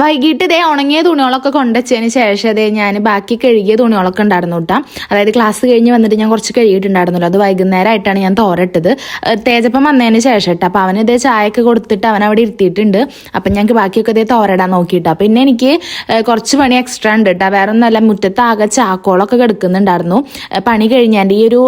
വൈകിട്ട് ഇതേ ഉണങ്ങിയ തുണികളൊക്കെ കൊണ്ടുവച്ചതിന് ശേഷം അതേ ഞാൻ ബാക്കി കഴുകിയ തുണികളൊക്കെ ഉണ്ടായിരുന്നു കേട്ടോ. അതായത് ക്ലാസ് കഴിഞ്ഞ് വന്നിട്ട് ഞാൻ കുറച്ച് കഴുകിയിട്ടുണ്ടായിരുന്നല്ലോ, അത് വൈകുന്നേരമായിട്ടാണ് ഞാൻ തോരട്ടത്. തേജപ്പം വന്നതിന് ശേഷം കേട്ടോ. അപ്പോൾ അവന് ഇതേ ചായയൊക്കെ കൊടുത്തിട്ട് അവൻ അവിടെ ഇരുത്തിയിട്ടുണ്ട്. അപ്പം ഞങ്ങൾക്ക് ബാക്കിയൊക്കെ ഇതേ തോരടാൻ നോക്കിയിട്ടാ. പിന്നെ എനിക്ക് കുറച്ച് പണി എക്സ്ട്രാ ഉണ്ട് കേട്ടോ. വേറെ ഒന്നല്ല, മുറ്റത്ത് ആകെ ചാക്കോളൊക്കെ കിടക്കുന്നുണ്ടായിരുന്നു. പണി കഴിഞ്ഞാൽ ഈ ഒരു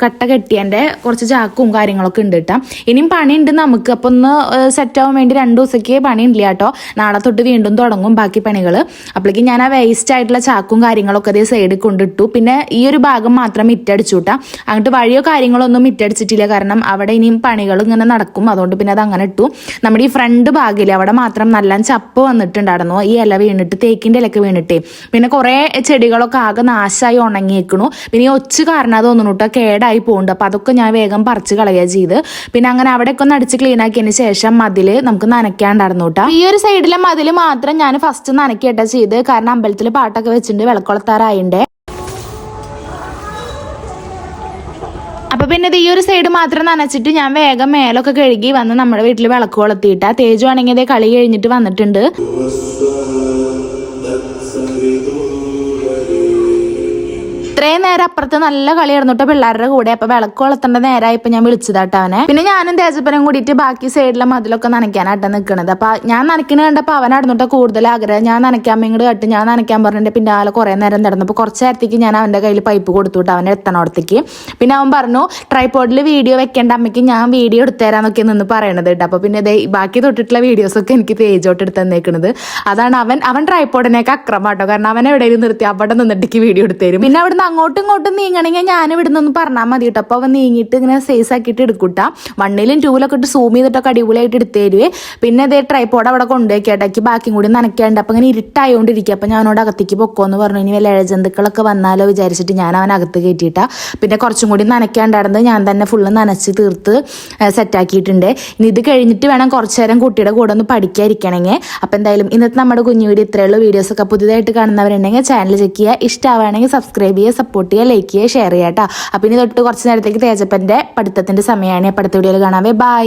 കട്ട കെട്ടിയതിൻ്റെ കുറച്ച് ചാക്കും കാര്യങ്ങളൊക്കെ ഉണ്ട് കേട്ടോ. ഇനിയും പണിയുണ്ട് നമുക്ക്. അപ്പോൾ ഒന്ന് സെറ്റ് ആവാൻ വേണ്ടി 2 ദിവസത്തേക്ക് പണി ഇല്ല കേട്ടോ. നാളെ തൊട്ട് വീണ്ടും തുടങ്ങും ബാക്കി പണികൾ. അപ്പോഴേക്കും ഞാൻ ആ വേസ്റ്റ് ആയിട്ടുള്ള ചാക്കും കാര്യങ്ങളൊക്കെ അതേ സൈഡിൽ കൊണ്ടിട്ടു. പിന്നെ ഈ ഒരു ഭാഗം മാത്രം മിറ്റടിച്ചു കൂട്ടാ. അങ്ങോട്ട് വഴിയോ കാര്യങ്ങളോ ഒന്നും മിറ്റടിച്ചിട്ടില്ല, കാരണം അവിടെ ഇനിയും പണികൾ ഇങ്ങനെ നടക്കും. അതുകൊണ്ട് പിന്നെ അത് അങ്ങനെ ഇട്ടു. നമ്മുടെ ഈ ഫ്രണ്ട് ഭാഗില്ലേ, അവിടെ മാത്രം നല്ല ചപ്പ് വന്നിട്ടുണ്ടായിരുന്നു. ഈ ഇല വീണിട്ട്, തേക്കിൻ്റെ ഇലയൊക്കെ വീണിട്ടേ. പിന്നെ കുറേ ചെടികളൊക്കെ ആകെ നാശമായി ഉണങ്ങിയേക്കണു. പിന്നെ ഈ ഒച്ച് കാരണം തോന്നുന്നു കേട്ടോ കേടായി പോകുന്നുണ്ട്. അപ്പോൾ അതൊക്കെ ഞാൻ വേഗം പറിച്ച് കളയുക ചെയ്ത്. പിന്നെ അങ്ങനെ അവിടെയൊക്കെ ഒന്ന് അടിച്ച് ക്ലീൻ ആക്കിയതിന് ശേഷം മതിൽ നമുക്ക് നനയ്ക്കാണ്ടായിരുന്നു കേട്ടോ. ഈ ഒരു സൈഡിലെ മതിൽ മാത്രം ഞാൻ ഫസ്റ്റ് നനയ്ക്കേട്ടാ ചെയ്ത്, കാരണം അമ്പലത്തിൽ പാട്ടൊക്കെ വെച്ചിട്ടുണ്ട്, വിളക്കുളത്താറായിണ്ടേ. അപ്പൊ പിന്നെ ഈ ഒരു സൈഡ് മാത്രം നനച്ചിട്ട് ഞാൻ വേഗം മേലൊക്കെ കഴുകി വന്ന് നമ്മുടെ വീട്ടിൽ വിളക്ക് കൊളുത്തിയിട്ടാ. തേജു ആണെങ്കിൽ ഇതേ കളി കഴിഞ്ഞിട്ട് വന്നിട്ടുണ്ട്. ഇത്രയും നേരം അപ്പുറത്ത് നല്ല കളിയായിരുന്നു കേട്ടോ പിള്ളേരുടെ കൂടെ. അപ്പൊ വിളക്ക് കൊളുത്തേണ്ട നേരമായപ്പോ ഞാൻ വിളിച്ചതാട്ടോ അവനെ. പിന്നെ ഞാനും തേജപ്പനും കൂടിയിട്ട് ബാക്കി സൈഡിലെ മതിലൊക്കെ നനയ്ക്കാനായിട്ടാണ് നിൽക്കുന്നത്. അപ്പൊ ഞാൻ നനയ്ക്കുന്ന കണ്ടപ്പോൾ അവനായിരുന്നു കേട്ടോ കൂടുതൽ ആഗ്രഹം. ഞാൻ നനയ്ക്കാൻ ഇങ്ങോട്ട് കേട്ട് ഞാൻ നനയ്ക്കാൻ പറഞ്ഞിട്ട് പിന്നെ ആളെ കുറെ നേരം നടന്നപ്പോൾ കുറച്ച് നേരത്തേക്ക് ഞാൻ അവന്റെ കയ്യിൽ പൈപ്പ് കൊടുത്തു വിട്ടു അവനെ എത്തണോടത്തേക്ക്. പിന്നെ അവൻ പറഞ്ഞു ട്രൈപോഡിൽ വീഡിയോ വെക്കേണ്ട അമ്മയ്ക്ക് ഞാൻ വീഡിയോ എടുത്തുതരാന്നൊക്കെ നിന്ന് പറയണത് കേട്ടോ. അപ്പൊ പിന്നെ ബാക്കി തൊട്ടിട്ടുള്ള വീഡിയോസൊക്കെ എനിക്ക് തേജോട്ട് എടുത്ത് തന്നേക്കുന്നത്. അതാണ് അവൻ ട്രൈപോഡിനേക്ക് അക്രമാട്ടോ, കാരണം അവൻ എവിടെയും നിർത്തി അവിടെ നിന്നിട്ടേക്ക് വീഡിയോ എടുത്തുതരും. പിന്നെ അവിടെ അങ്ങോട്ടും ഇങ്ങോട്ടും നീങ്ങണമെങ്കിൽ ഞാൻ ഇവിടെ നിന്ന് പറഞ്ഞാൽ മതി കേട്ടോ. അപ്പോൾ അവൻ നീങ്ങിയിട്ട് ഇങ്ങനെ സൈസ് ആക്കിയിട്ട് എടുക്കൂട്ടാ. 1ലും 2ലൊക്കെ ഇട്ട് സൂം ചെയ്തിട്ടൊക്കെ അടിപൊളിയായിട്ട് എടുത്തേരുവേ. പിന്നെ അതേ ട്രൈപോഡ് അവിടെ കൊണ്ടുപോയിക്കേട്ടാക്കി ബാക്കിയും കൂടി നനയ്ക്കാണ്ട്. അപ്പം ഇങ്ങനെ ഇരുട്ടായോണ്ടിരിക്കുക. അപ്പം ഞാൻ അവനോട് അകത്തേക്ക് പൊക്കോന്ന് പറഞ്ഞു. ഇനി വല്ല ഇഴജന്തുക്കളൊക്കെ വന്നാലോ വിചാരിച്ചിട്ട് ഞാൻ അവൻ അകത്ത് കയറ്റിയിട്ടാ. പിന്നെ കുറച്ചും കൂടി നനയ്ക്കാണ്ടായിരുന്നത് ഞാൻ തന്നെ ഫുള്ള് നനച്ച് തീർത്ത് സെറ്റാക്കിയിട്ടുണ്ട്. ഇനി ഇത് കഴിഞ്ഞിട്ട് വേണം കുറച്ച് നേരം കുട്ടിയുടെ കൂടെ ഒന്ന് പഠിക്കാതിരിക്കണമെങ്കിൽ. അപ്പം എന്തായാലും ഇന്നത്തെ നമ്മുടെ കുഞ്ഞു വീഡിയോ ഇത്രയുള്ള വീഡിയോസൊക്കെ പുതിയതായിട്ട് കാണുന്നവരുണ്ടെങ്കിൽ ചാനൽ ചെക്ക് ചെയ്യുക. ഇഷ്ടമാവുകയാണെങ്കിൽ സബ്സ്ക്രൈബ് ചെയ്യുക, സപ്പോർട്ട് ചെയ്യുക, ലൈക്ക് ചെയ്യുക, ഷെയർ ചെയ്യുക കേട്ടോ. അപ്പം ഇനി തൊട്ട് കുറച്ച് നേരത്തേക്ക് തേജപ്പൻ്റെ പഠിത്തത്തിൻ്റെ സമയമാണ്. അടുത്ത വീഡിയോയിൽ കാണാവേ. ബൈ.